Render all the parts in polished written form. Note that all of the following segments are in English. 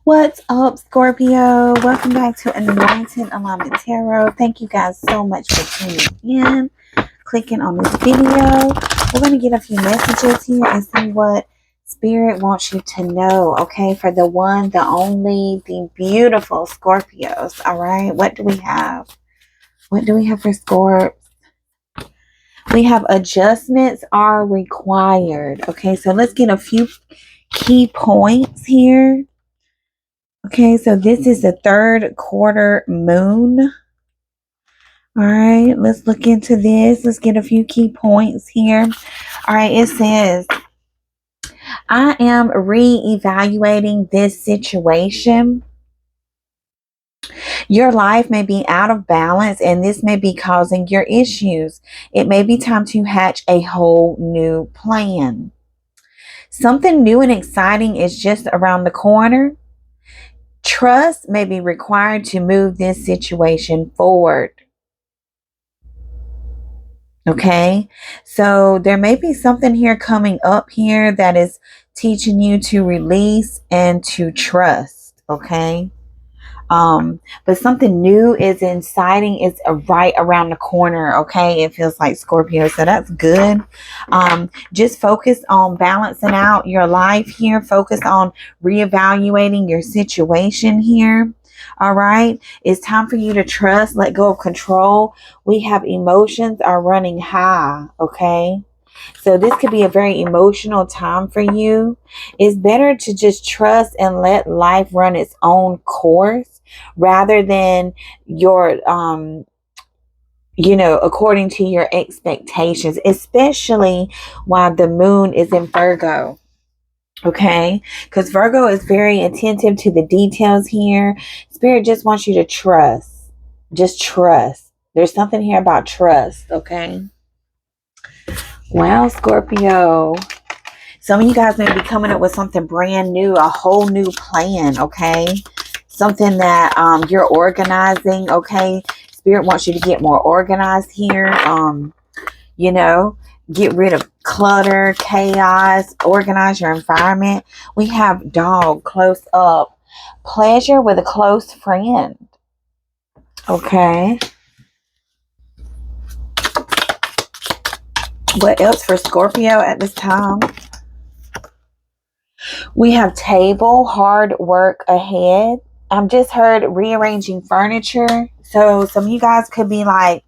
What's up, Scorpio? Welcome back to Anointed Alignment Tarot. Thank you guys so much for tuning in, clicking on this video. We're going to get a few messages here and see what Spirit wants you to know, okay? For the one, the only, the beautiful Scorpios, all right? What do we have? What do we have for Scorps? We have adjustments are required, okay? So let's get a few key points here. Okay, so this is the third quarter moon. All right, let's look into this. Let's get a few key points here. All right, it says, I am re-evaluating this situation. Your life may be out of balance and this may be causing your issues. It may be time to hatch a whole new plan. Something new and exciting is just around the corner. Trust may be required to move this situation forward. Okay, so there may be something here coming up here that is teaching you to release and to trust. Okay, but something new is inciting, is right around the corner. Okay, it feels like, Scorpio, so that's good. Just focus on balancing out your life here. Focus on reevaluating your situation here. All right, it's time for you to trust, let go of control. We have emotions are running high. Okay, so this could be a very emotional time for you. It's better to just trust and let life run its own course rather than your according to your expectations, especially while the moon is in Virgo. Okay, because Virgo is very attentive to the details here. Spirit just wants you to trust. Just trust. There's something here about trust. Okay. Well, Scorpio, some of you guys may be coming up with something brand new, a whole new plan. Okay, something that you're organizing. Okay, Spirit wants you to get more organized here. Get rid of clutter, chaos, organize your environment. We have dog close up. Pleasure with a close friend. Okay. What else for Scorpio at this time? We have table, hard work ahead. I've just heard rearranging furniture. So some of you guys could be like,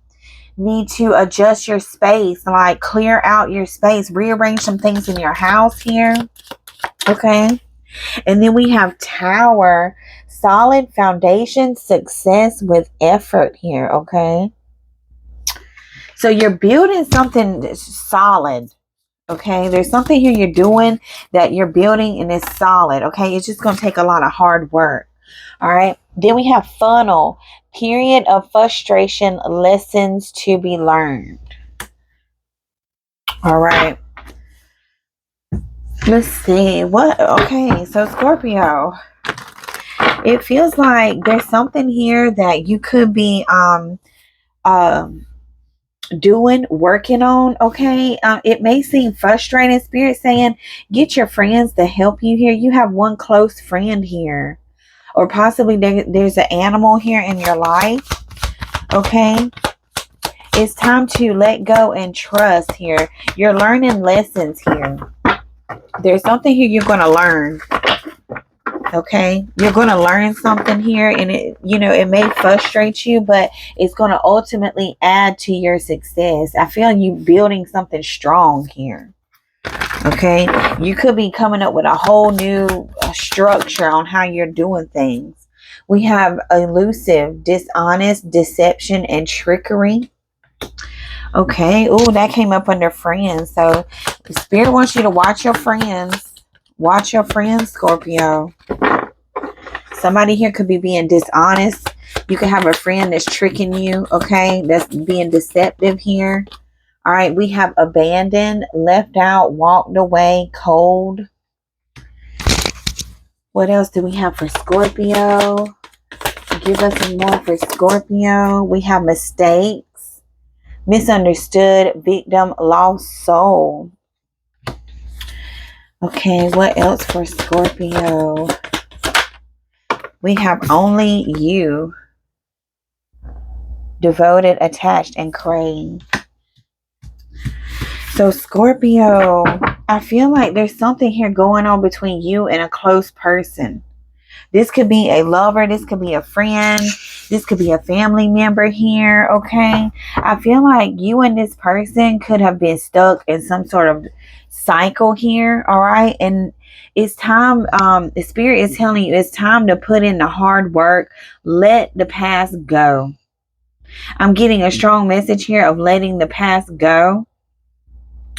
need to adjust your space, like clear out your space, rearrange some things in your house here. Okay, and then we have Tower, solid foundation, success with effort here. Okay, so you're building something solid. Okay, there's something here you're doing that you're building and it's solid. Okay, it's just going to take a lot of hard work. All right, then we have funnel, period of frustration, lessons to be learned. All right, let's see what. Okay, so Scorpio, it feels like there's something here that you could be working on. Okay, it may seem frustrating. Spirit saying get your friends to help you here. You have one close friend here, or possibly there's an animal here in your life. Okay, it's time to let go and trust here. You're learning lessons here. There's something here you're going to learn. Okay, you're going to learn something here, and it may frustrate you, but it's going to ultimately add to your success. I feel you building something strong here. Okay, you could be coming up with a whole new structure on how you're doing things. We have elusive, dishonest, deception, and trickery. Okay, oh, that came up under friends. So the Spirit wants you to watch your friends. Watch your friends, Scorpio. Somebody here could be being dishonest. You could have a friend that's tricking you, okay? That's being deceptive here. All right, we have abandoned, left out, walked away, cold. What else do we have for Scorpio? Give us some more for Scorpio. We have mistakes, misunderstood, victim, lost soul. Okay, what else for Scorpio? We have only you, devoted, attached, and crave. So Scorpio, I feel like there's something here going on between you and a close person. This could be a lover. This could be a friend. This could be a family member here. Okay. I feel like you and this person could have been stuck in some sort of cycle here. All right. And it's time. The spirit is telling you it's time to put in the hard work. Let the past go. I'm getting a strong message here of letting the past go.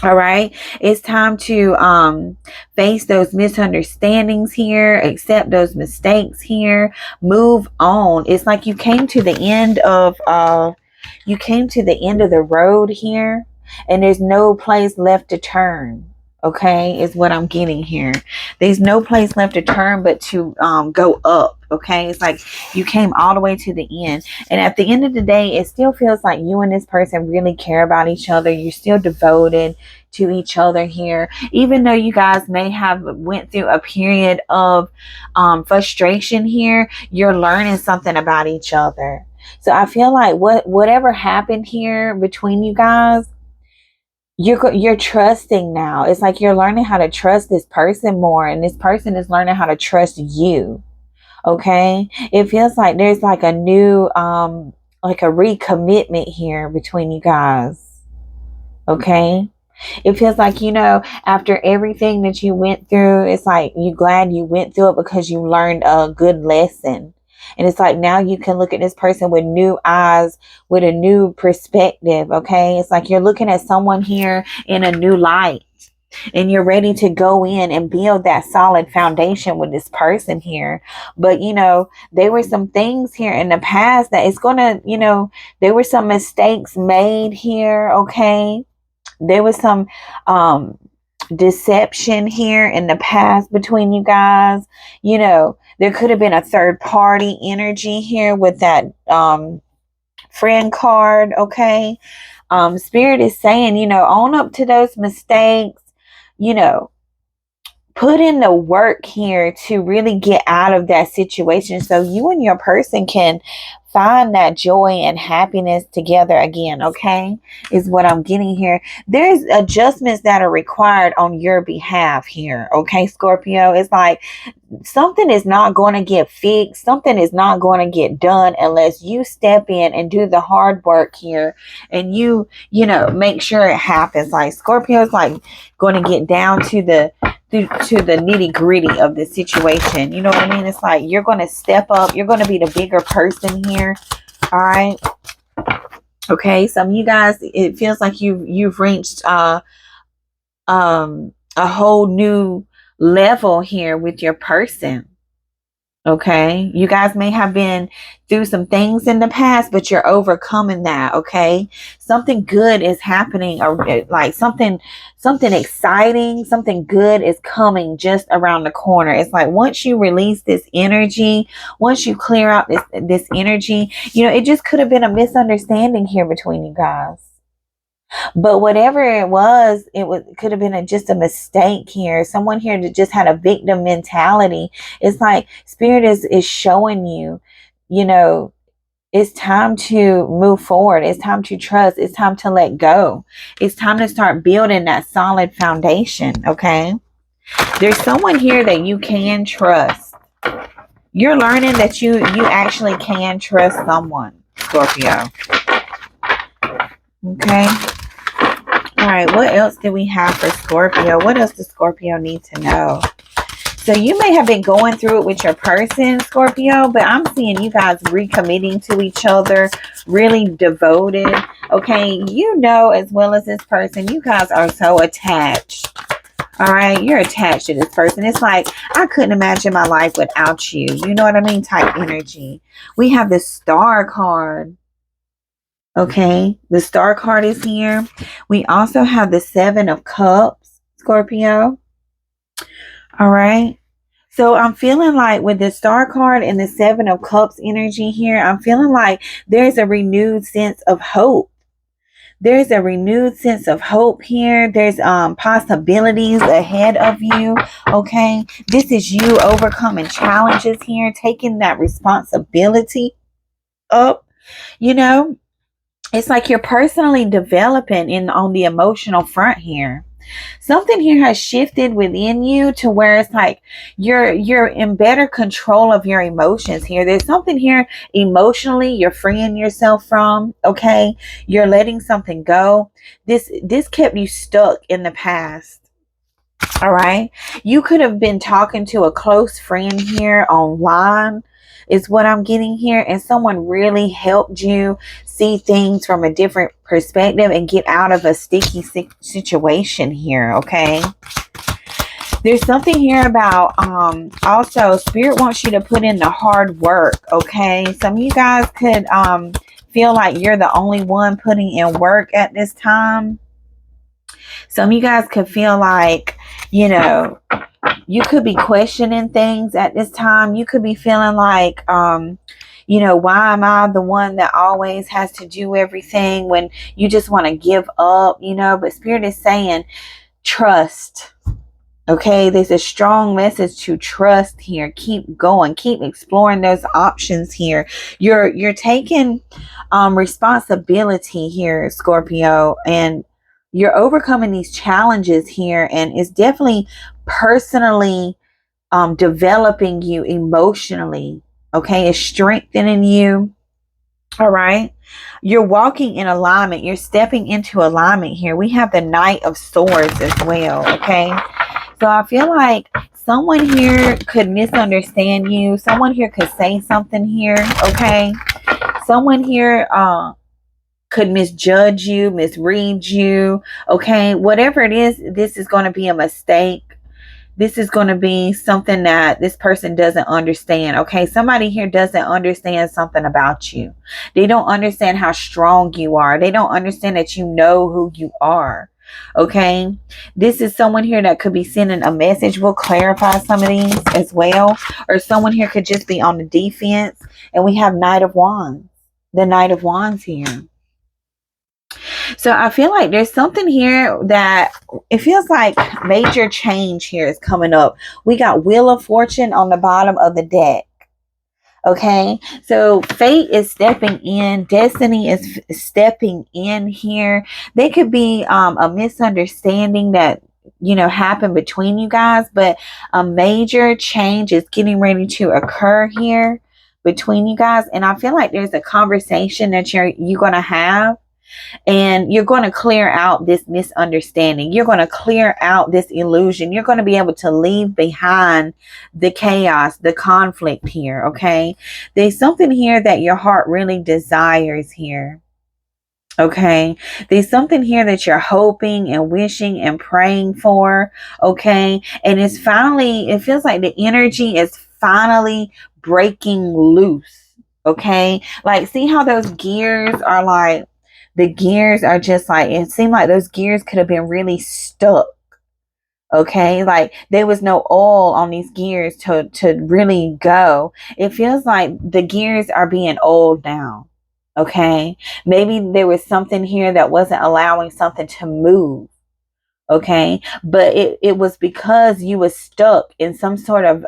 All right. It's time to face those misunderstandings here, accept those mistakes here, move on. It's like you came to the end of the road here, and there's no place left to turn. Okay, is what I'm getting here. There's no place left to turn but to go up. Okay, it's like you came all the way to the end, and at the end of the day, it still feels like you and this person really care about each other. You're still devoted to each other here, even though you guys may have went through a period of frustration here. You're learning something about each other. So I feel like whatever happened here between you guys, you're trusting now. It's like you're learning how to trust this person more, and this person is learning how to trust you. Okay, it feels like there's like a new like a recommitment here between you guys. Okay, it feels like, after everything that you went through, it's like you glad you went through it because you learned a good lesson. And it's like now you can look at this person with new eyes, with a new perspective. Okay, it's like you're looking at someone here in a new light, and you're ready to go in and build that solid foundation with this person here. But there were some things here in the past that it's gonna, there were some mistakes made here. Okay, there was some deception here in the past between you guys. There could have been a third party energy here with that friend card. Okay, spirit is saying, own up to those mistakes. you know put in the work here to really get out of that situation so you and your person can find that joy and happiness together again. Okay, is what I'm getting here. There's adjustments that are required on your behalf here. Okay, Scorpio, it's like something is not going to get fixed. Something is not going to get done unless you step in and do the hard work here, and make sure it happens. Like Scorpio is like going to get down to the nitty gritty of the situation. You know what I mean? It's like you're going to step up. You're going to be the bigger person here. All right. Okay. Some of you guys, it feels like you've reached a whole new level here with your person. Okay, you guys may have been through some things in the past, but you're overcoming that. Okay, something good is happening, or like something exciting, something good is coming just around the corner. It's like once you release this energy, once you clear out this energy, it just could have been a misunderstanding here between you guys. But whatever it could have been just a mistake here. Someone here that just had a victim mentality. It's like spirit is showing you, it's time to move forward. It's time to trust. It's time to let go. It's time to start building that solid foundation. Okay. There's someone here that you can trust. You're learning that you actually can trust someone, Scorpio. Okay. All right, what else do we have for Scorpio? What else does Scorpio need to know? So you may have been going through it with your person, Scorpio, but I'm seeing you guys recommitting to each other, really devoted. Okay, as well as this person, you guys are so attached. All right, you're attached to this person. It's like, I couldn't imagine my life without you. You know what I mean? Type energy. We have the Star card. Okay, the Star card is here. We also have the Seven of Cups, Scorpio. All right. So I'm feeling like with the Star card and the Seven of Cups energy here, I'm feeling like there's a renewed sense of hope. There's a renewed sense of hope here. There's possibilities ahead of you. Okay. This is you overcoming challenges here, taking that responsibility up. You know, it's like you're personally developing in on the emotional front here. Something here has shifted within you to where it's like you're in better control of your emotions here. There's something here emotionally you're freeing yourself from. Okay, you're letting something go. This kept you stuck in the past. All right. You could have been talking to a close friend here online, is what I'm getting here. And someone really helped you see things from a different perspective and get out of a sticky situation here. Okay. There's something here about also spirit wants you to put in the hard work. Okay. Some of you guys could feel like you're the only one putting in work at this time. Some of you guys could feel like, you know, you could be questioning things at this time. You could be feeling like, why am I the one that always has to do everything when you just want to give up, but Spirit is saying, trust. Okay, there's a strong message to trust here. Keep going, keep exploring those options here. You're taking responsibility here, Scorpio, and you're overcoming these challenges here, and it's definitely personally developing you emotionally. Okay, it's strengthening you. All right. You're walking in alignment. You're stepping into alignment here. We have the Knight of Swords as well. Okay. So I feel like someone here could misunderstand you. Someone here could say something here. Okay. Someone here could misjudge you, misread you. Okay. Whatever it is, this is going to be a mistake. This is going to be something that this person doesn't understand. Okay. Somebody here doesn't understand something about you. They don't understand how strong you are. They don't understand that you know who you are. Okay. This is someone here that could be sending a message. We'll clarify some of these as well. Or someone here could just be on the defense. And we have Knight of Wands. The Knight of Wands here. So I feel like there's something here that it feels like major change here is coming up. We got Wheel of Fortune on the bottom of the deck. Okay, so fate is stepping in, destiny is stepping in here. There could be a misunderstanding that happened between you guys, but a major change is getting ready to occur here between you guys, and I feel like there's a conversation that you're going to have. And you're going to clear out this misunderstanding. You're going to clear out this illusion. You're going to be able to leave behind the chaos, the conflict here. Okay. There's something here that your heart really desires here. Okay. There's something here that you're hoping and wishing and praying for. Okay. And it feels like the energy is finally breaking loose. Okay. Like, see how those gears are like, the gears are just like, it seemed like those gears could have been really stuck. Okay, like there was no oil on these gears to really go. It feels like the gears are being oiled now. Okay, maybe there was something here that wasn't allowing something to move. Okay, but it was because you were stuck in some sort of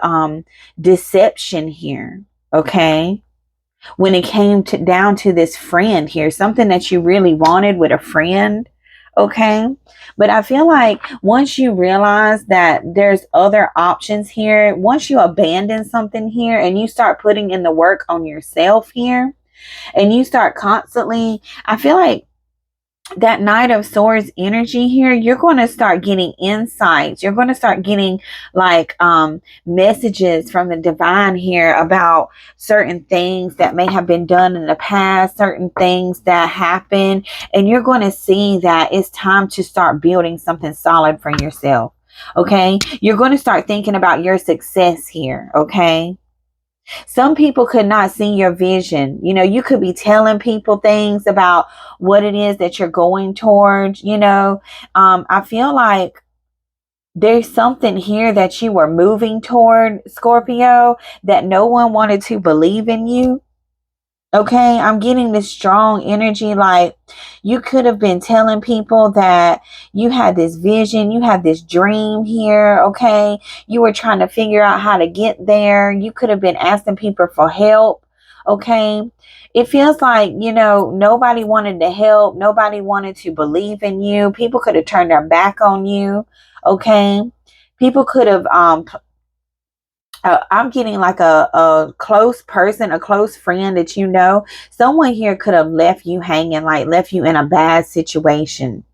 deception here. Okay, when it came down to this friend here, something that you really wanted with a friend. Okay. But I feel like once you realize that there's other options here, once you abandon something here and you start putting in the work on yourself here and you start constantly, I feel like that Knight of Swords energy here, you're going to start getting insights. You're going to start getting like messages from the divine here about certain things that may have been done in the past, certain things that happen, and you're going to see that it's time to start building something solid for yourself. Okay, you're going to start thinking about your success here. Okay. Some people could not see your vision. You could be telling people things about what it is that you're going towards. I feel like there's something here that you were moving toward, Scorpio, that no one wanted to believe in you. Okay, I'm getting this strong energy. Like you could have been telling people that you had this vision, you had this dream here. Okay, you were trying to figure out how to get there. You could have been asking people for help. Okay, it feels like, nobody wanted to help, nobody wanted to believe in you. People could have turned their back on you. Okay, people could have I'm getting like a close person, a close friend that someone here could have left you hanging, like left you in a bad situation.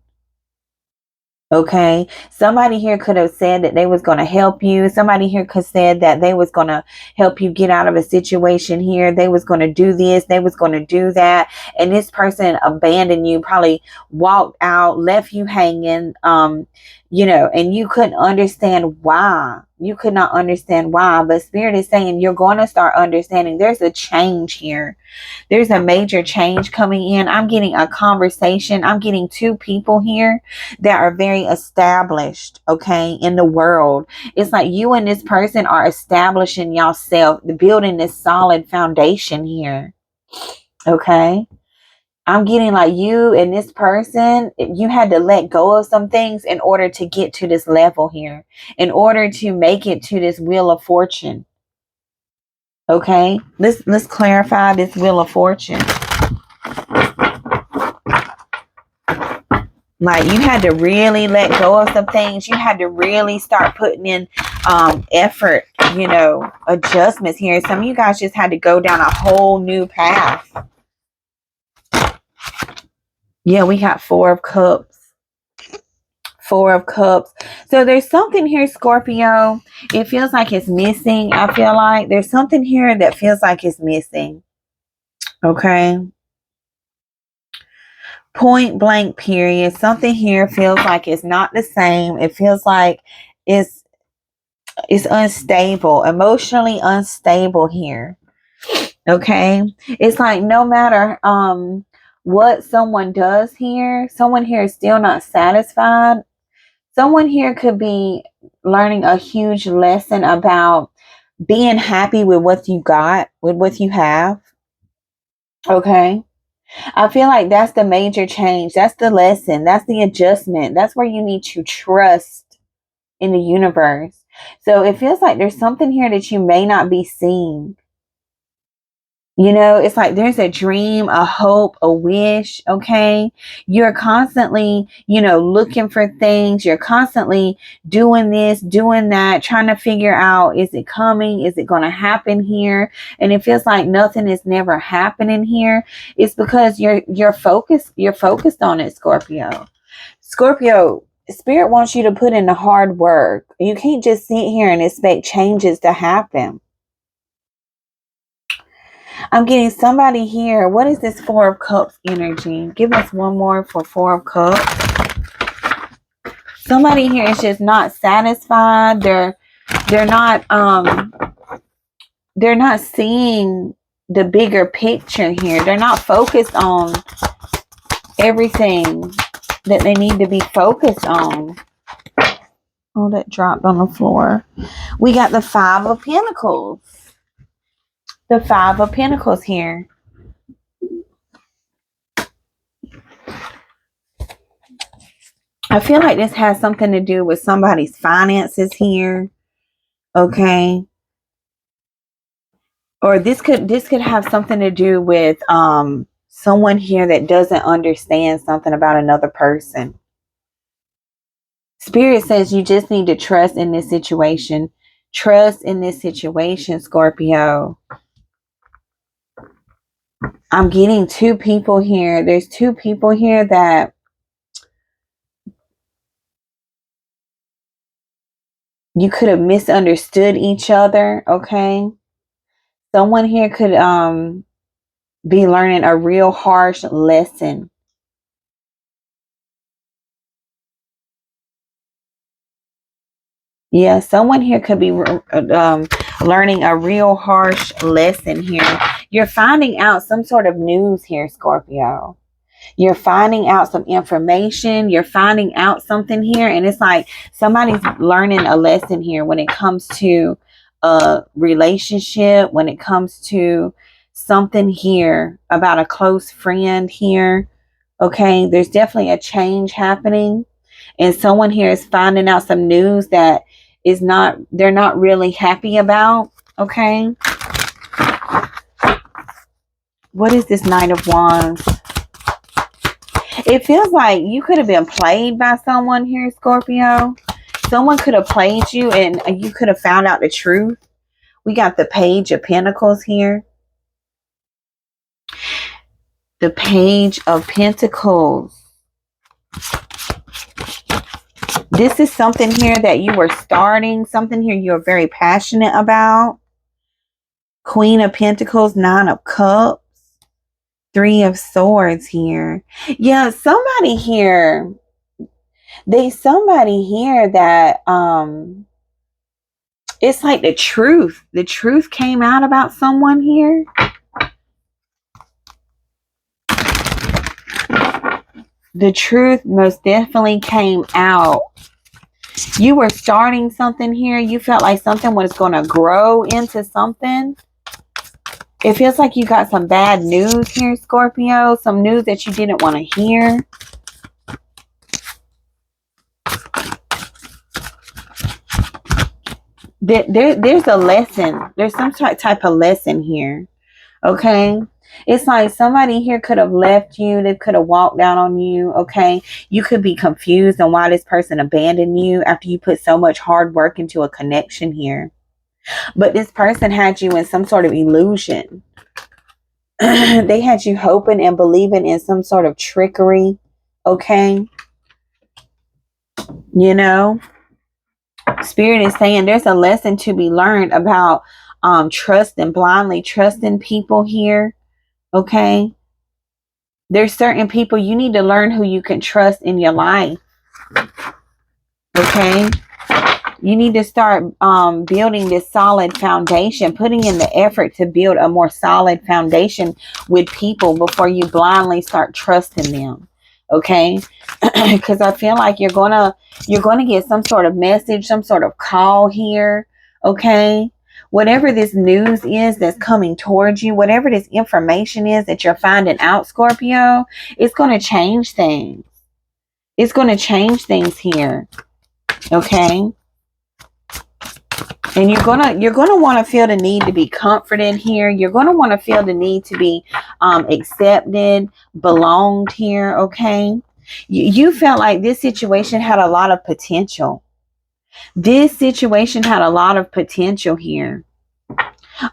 Okay, somebody here could have said that they was going to help you. Somebody here could have said that they was going to help you get out of a situation here. They was going to do this, they was going to do that, and this person abandoned you, probably walked out, left you hanging, and you couldn't understand why. You could not understand why, but Spirit is saying you're going to start understanding. There's a change here. There's a major change coming in. I'm getting a conversation. I'm getting two people here that are very established, okay, in the world. It's like you and this person are establishing yourself, building this solid foundation here, okay? I'm getting like you and this person, you had to let go of some things in order to get to this level here, in order to make it to this wheel of fortune. Okay, let's clarify this wheel of fortune. Like you had to really let go of some things. You had to really start putting in effort, adjustments here. Some of you guys just had to go down a whole new path. Yeah, we got Four of Cups. Four of Cups. So there's something here, Scorpio. It feels like it's missing. I feel like there's something here that feels like it's missing. Okay. Point blank period. Something here feels like it's not the same. It feels like it's unstable, emotionally unstable here. Okay. It's like no matter what someone does here, someone here is still not satisfied. Someone here could be learning a huge lesson about being happy with what you got, with what you have. Okay. I feel like that's the major change. That's the lesson. That's the adjustment. That's where you need to trust in the universe. So it feels like there's something here that you may not be seeing. It's like there's a dream, a hope, a wish. Okay. You're constantly, looking for things. You're constantly doing this, doing that, trying to figure out, is it coming? Is it going to happen here? And it feels like nothing is never happening here. It's because you're focused on it, Scorpio. Scorpio, Spirit wants you to put in the hard work. You can't just sit here and expect changes to happen. I'm getting somebody here. What is this Four of Cups energy? Give us one more for Four of Cups. Somebody here is just not satisfied. They're not seeing the bigger picture here. They're not focused on everything that they need to be focused on. Oh, that dropped on the floor. We got the Five of Pentacles. The Five of Pentacles here. I feel like this has something to do with somebody's finances here. Okay. Or this could have something to do with someone here that doesn't understand something about another person. Spirit says you just need to trust in this situation. Trust in this situation, Scorpio. I'm getting two people here. There's two people here that you could have misunderstood each other, okay? Someone here could be learning a real harsh lesson. Yeah, someone here could be learning a real harsh lesson here. You're finding out some sort of news here, Scorpio. You're finding out some information. You're finding out something here. And it's like somebody's learning a lesson here when it comes to a relationship, when it comes to something here about a close friend here. Okay, there's definitely a change happening, and someone here is finding out some news that they're not really happy about. Okay, what is this Knight of Wands? It feels like you could have been played by someone here, Scorpio. Someone could have played you and you could have found out the truth. We got the Page of Pentacles here. The Page of Pentacles. This is something here that you were starting. Something here you're very passionate about. Queen of Pentacles, Nine of Cups. Three of Swords here. Yeah, somebody here. Somebody here that it's like the truth came out about someone here. The truth most definitely came out. You were starting something here. You felt like something was going to grow into something. It feels like you got some bad news here, Scorpio. Some news that you didn't want to hear. There's a lesson. There's some type of lesson here. Okay. It's like somebody here could have left you. They could have walked out on you. Okay. You could be confused on why this person abandoned you after you put so much hard work into a connection here. But this person had you in some sort of illusion. They had you hoping and believing in some sort of trickery. Okay. You know, Spirit is saying there's a lesson to be learned about trust and blindly trusting people here. Okay. There's certain people you need to learn who you can trust in your life. Okay. You need to start building this solid foundation, putting in the effort to build a more solid foundation with people before you blindly start trusting them. Okay. Because I feel like you're gonna get some sort of message, some sort of call here. Okay. Whatever this news is that's coming towards you, whatever this information is that you're finding out, Scorpio, it's going to change things. It's going to change things here. Okay. And you're gonna want to feel the need to be comforted here. You're gonna want to feel the need to be accepted, belonged here. Okay. You felt like this situation had a lot of potential. This situation had a lot of potential here.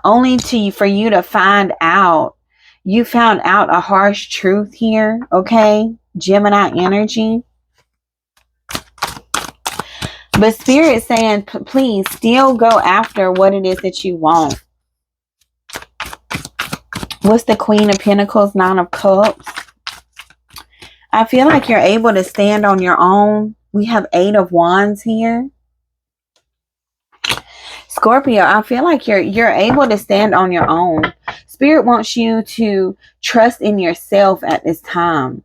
Only for you to find out. You found out a harsh truth here. Okay. Gemini energy. But Spirit is saying, please still go after what it is that you want. What's the Queen of Pentacles, Nine of Cups? I feel like you're able to stand on your own. We have Eight of Wands here. Scorpio, I feel like you're able to stand on your own. Spirit wants you to trust in yourself at this time.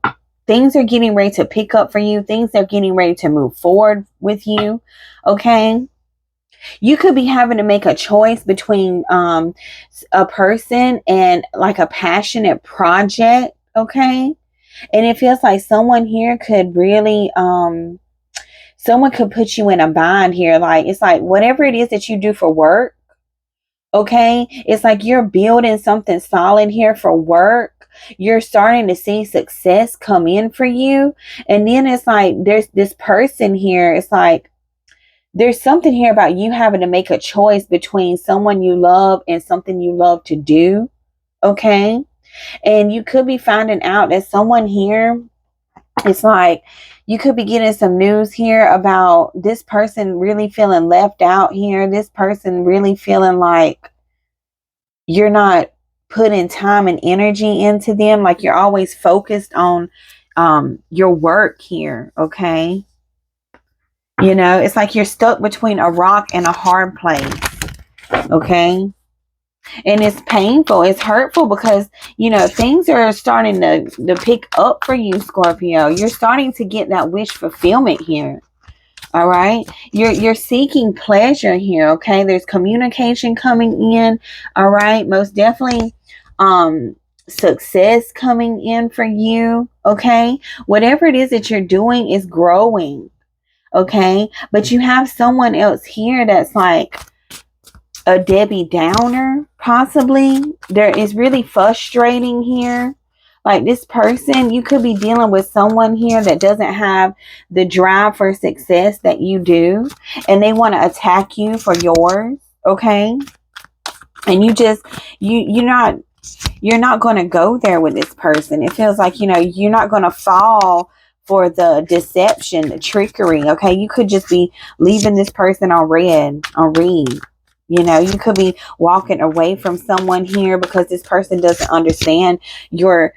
Things are getting ready to pick up for you. Things are getting ready to move forward with you. Okay. You could be having to make a choice between a person and like a passionate project. Okay. And it feels like someone here could really, someone could put you in a bind here. Like, it's like whatever it is that you do for work. Okay. It's like you're building something solid here for work. You're starting to see success come in for you. And then it's like there's this person here. It's like there's something here about you having to make a choice between someone you love and something you love to do. Okay. And you could be finding out that someone here, it's like you could be getting some news here about this person really feeling left out here. This person really feeling like you're not putting time and energy into them. Like you're always focused on your work here. Okay. You know, it's like you're stuck between a rock and a hard place. Okay. And it's painful. It's hurtful because, you know, things are starting to pick up for you, Scorpio. You're starting to get that wish fulfillment here. All right. You're seeking pleasure here. Okay. There's communication coming in. All right. Most definitely. success coming in for you. Okay. Whatever it is that you're doing is growing. Okay. But you have someone else here that's like a Debbie Downer, possibly. There is really frustrating here. Like this person, you could be dealing with someone here that doesn't have the drive for success that you do, and they want to attack you for yours. Okay. And you're not going to go there with this person. It feels like, you're not going to fall for the deception, the trickery. Okay. You could just be leaving this person on read. You could be walking away from someone here because this person doesn't understand your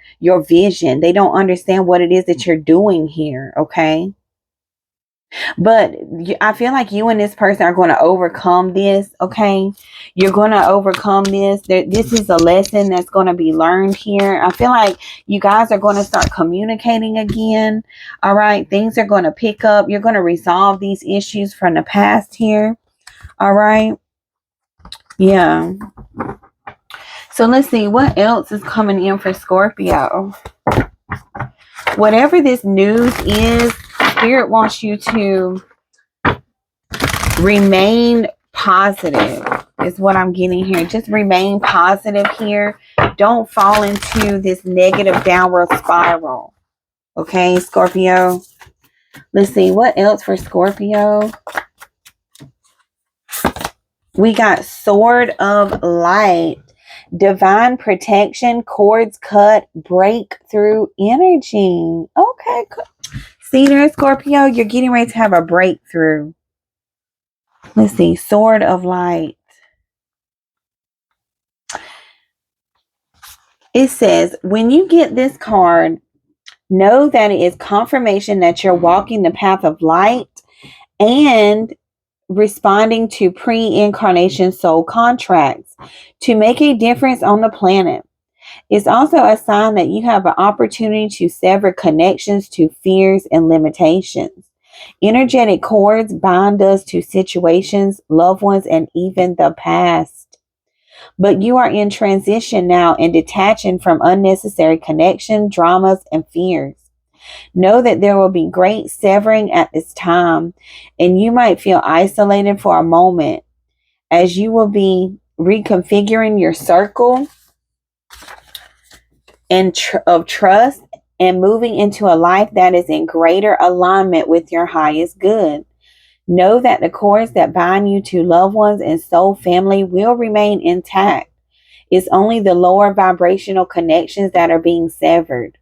vision. They don't understand what it is that you're doing here. Okay. But I feel like you and this person are going to overcome this. Okay. You're going to overcome this. This is a lesson that's going to be learned here. I feel like you guys are going to start communicating again. All right. Things are going to pick up. You're going to resolve these issues from the past here. All right. Yeah. So let's see what else is coming in for Scorpio. Whatever this news is, Spirit wants you to remain positive is what I'm getting here. Just remain positive here. Don't fall into this negative downward spiral. Okay, Scorpio. Let's see what else for Scorpio. We got Sword of Light, divine protection, cords cut, breakthrough energy. Okay, see there, Scorpio, you're getting ready to have a breakthrough. Let's see, Sword of Light. It says, when you get this card, know that it is confirmation that you're walking the path of light and responding to pre-incarnation soul contracts to make a difference on the planet. It's also a sign that you have an opportunity to sever connections to fears and limitations. Energetic cords bind us to situations, loved ones, and even the past. But you are in transition now and detaching from unnecessary connection, dramas, and fears. Know that there will be great severing at this time, and you might feel isolated for a moment as you will be reconfiguring your circle of trust and moving into a life that is in greater alignment with your highest good. Know that the cords that bind you to loved ones and soul family will remain intact. It's only the lower vibrational connections that are being severed.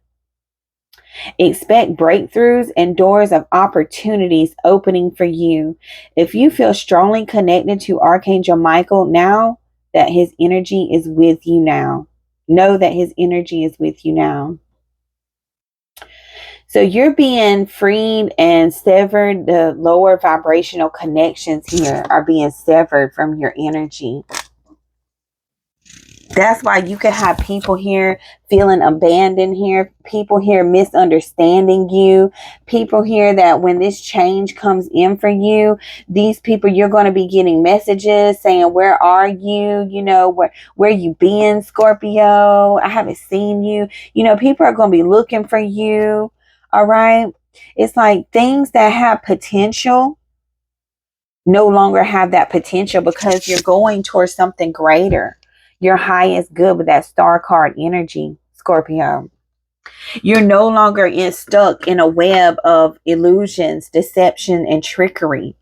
Expect breakthroughs and doors of opportunities opening for you. If you feel strongly connected to Archangel Michael, now that his energy is with you now. Know that his energy is with you now. So you're being freed and severed. The lower vibrational connections here are being severed from your energy. That's why you could have people here feeling abandoned here. People here misunderstanding you. People here that when this change comes in for you, these people, you're going to be getting messages saying, where are you? Where you been, Scorpio? I haven't seen you. People are going to be looking for you. All right. It's like things that have potential no longer have that potential because you're going towards something greater. Your highest good with that star card energy, Scorpio. You're no longer stuck in a web of illusions, deception, and trickery.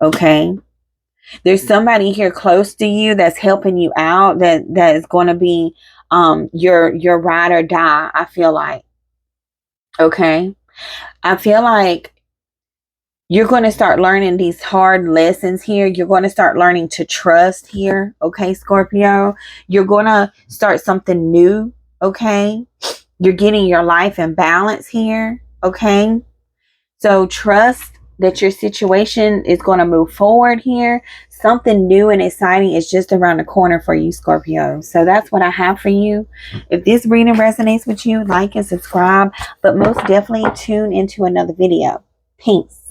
Okay. There's somebody here close to you that's helping you out that is going to be your ride or die, I feel like. Okay. I feel like you're going to start learning these hard lessons here. You're going to start learning to trust here. Okay, Scorpio. You're going to start something new. Okay. You're getting your life in balance here. Okay. So trust that your situation is going to move forward here. Something new and exciting is just around the corner for you, Scorpio. So that's what I have for you. If this reading resonates with you, like and subscribe. But most definitely tune into another video. Peace.